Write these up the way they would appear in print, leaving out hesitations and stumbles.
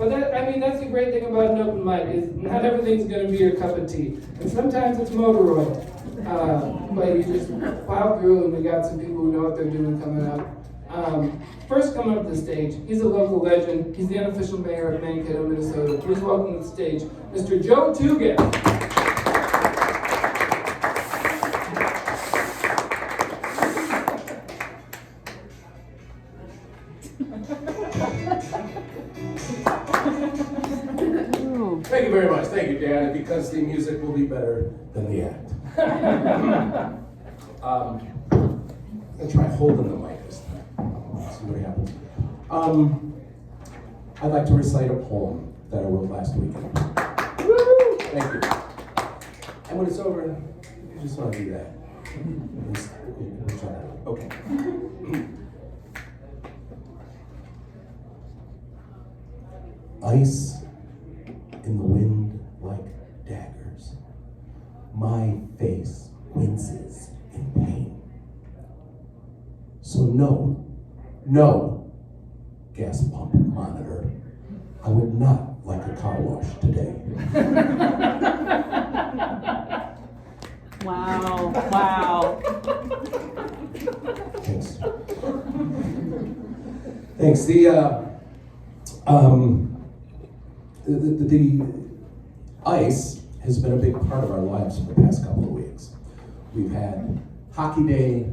But that's the great thing about an open mic is not everything's going to be your cup of tea. And sometimes it's motor oil. But you just plow through, and we got some people who know what they're doing coming up. First coming up to the stage, he's a local legend. He's the unofficial mayor of Mankato, Minnesota. Please welcome to the stage, Mr. Joe Tugan. Thank you very much. Thank you, Dan. Because the music will be better than the act. I'm gonna try holding the mic this time. See what happens. I'd like to recite a poem that I wrote last weekend. Thank you. And when it's over, you just want to do that. Okay. Ice in the wind like daggers. My face winces in pain. So no, gas pump monitor. I would not like a car wash today. Wow. Thanks. Thanks. The ice has been a big part of our lives for the past couple of weeks. We've had Hockey Day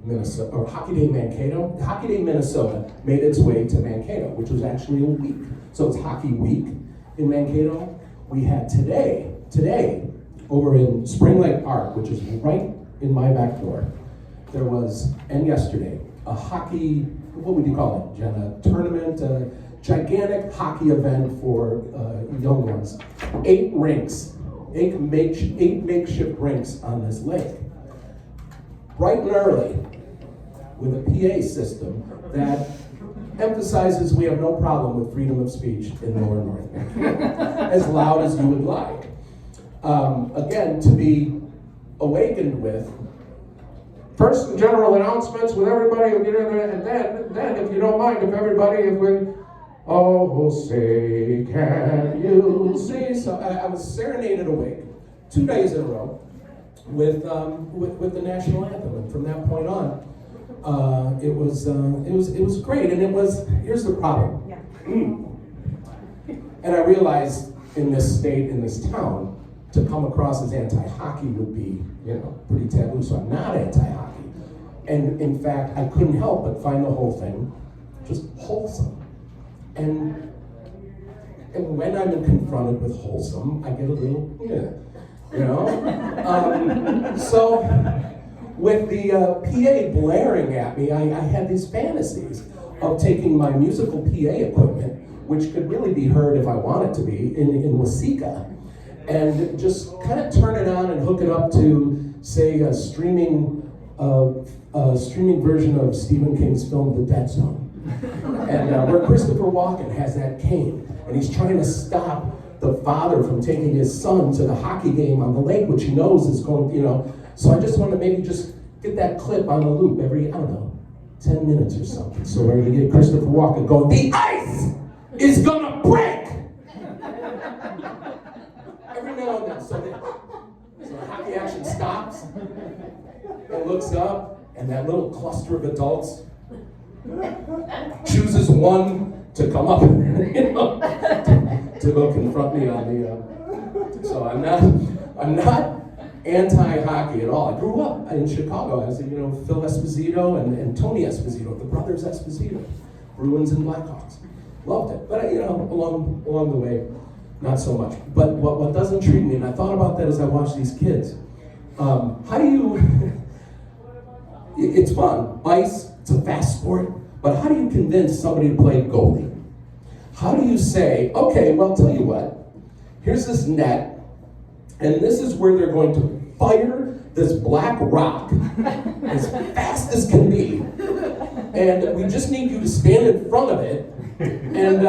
Minnesota, or Hockey Day Mankato. Hockey Day Minnesota made its way to Mankato, which was actually a week. So it's Hockey Week in Mankato. We had today, over in Spring Lake Park, which is right in my back door, there was, and yesterday, a hockey, what would you call it, Jen? A tournament, a gigantic hockey event for young ones. 8 rinks, 8 makeshift rinks on this lake. Bright and early, with a PA system that emphasizes we have no problem with freedom of speech in Lower North Mankato, as loud as you would like. Again, to be awakened with, first general announcements with everybody who get in there, and then if you don't mind, if we, oh, say, can you see? So I was serenaded awake 2 days in a row with the national anthem, and from that point on, it was great. And here's the problem. Yeah. And I realized in this state, in this town, to come across as anti-hockey would be, pretty taboo. So I'm not anti-hockey, and in fact, I couldn't help but find the whole thing just wholesome. And when I'm confronted with wholesome, I get a little, So with the PA blaring at me, I had these fantasies of taking my musical PA equipment, which could really be heard if I want it to be, in Waseca, and just kind of turn it on and hook it up to, say, a streaming version of Stephen King's film, The Dead Zone. And where Christopher Walken has that cane, and he's trying to stop the father from taking his son to the hockey game on the lake, which he knows is going, So I just want to maybe just get that clip on the loop every, 10 minutes or something. So where you get Christopher Walken going, the ice is gonna break! Every now and then. So the hockey action stops, and looks up, and that little cluster of adults chooses one to come up, to go confront me on the. So I'm not anti-hockey at all. I grew up in Chicago. I was, Phil Esposito and Tony Esposito, the brothers Esposito, Bruins and Blackhawks. Loved it, but along the way, not so much. But what does intrigue me, and I thought about that as I watched these kids. How do you? It's fun. Ice. It's a fast sport. But how do you convince somebody to play goalie? How do you say, okay, well, tell you what, here's this net, and this is where they're going to fire this black rock as fast as can be, and we just need you to stand in front of it, and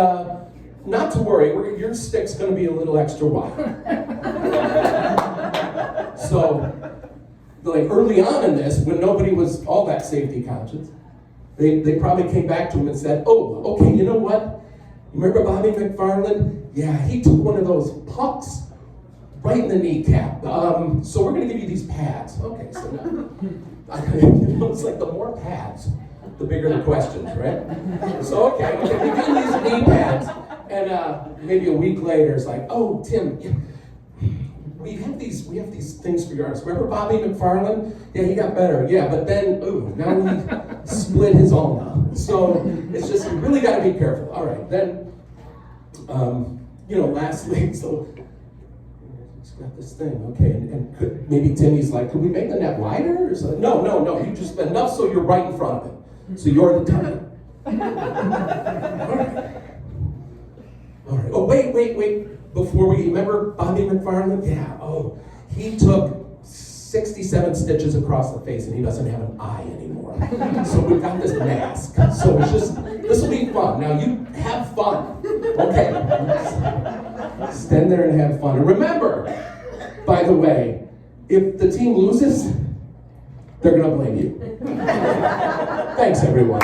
not to worry, your stick's going to be a little extra wide. So, early on in this, when nobody was all that safety conscious, they probably came back to him and said, oh, okay, you know what? Remember Bobby McFarland? Yeah, he took one of those pucks right in the kneecap. So we're going to give you these pads. Okay, so now, it's like the more pads, the bigger the questions, right? So, okay, we do these knee pads, and maybe a week later, it's like, oh, Tim, we have these things for your arms. Remember Bobby McFarland? Yeah, he got better. Yeah, but then, now he split his ulna. So it's just, you really got to be careful. All right, then, lastly, so he's got this thing, okay, and maybe Timmy's like, could we make the net wider? Or something? No, you just, enough so you're right in front of it. So you're the tummy. All right. Oh, wait. Before we remember Bobby McFarland? Yeah, he took 67 stitches across the face and he doesn't have an eye anymore. So we've got this mask. So it's just, this will be fun. Now you have fun. Okay. Stand there and have fun. And remember, by the way, if the team loses, they're going to blame you. Thanks, everyone.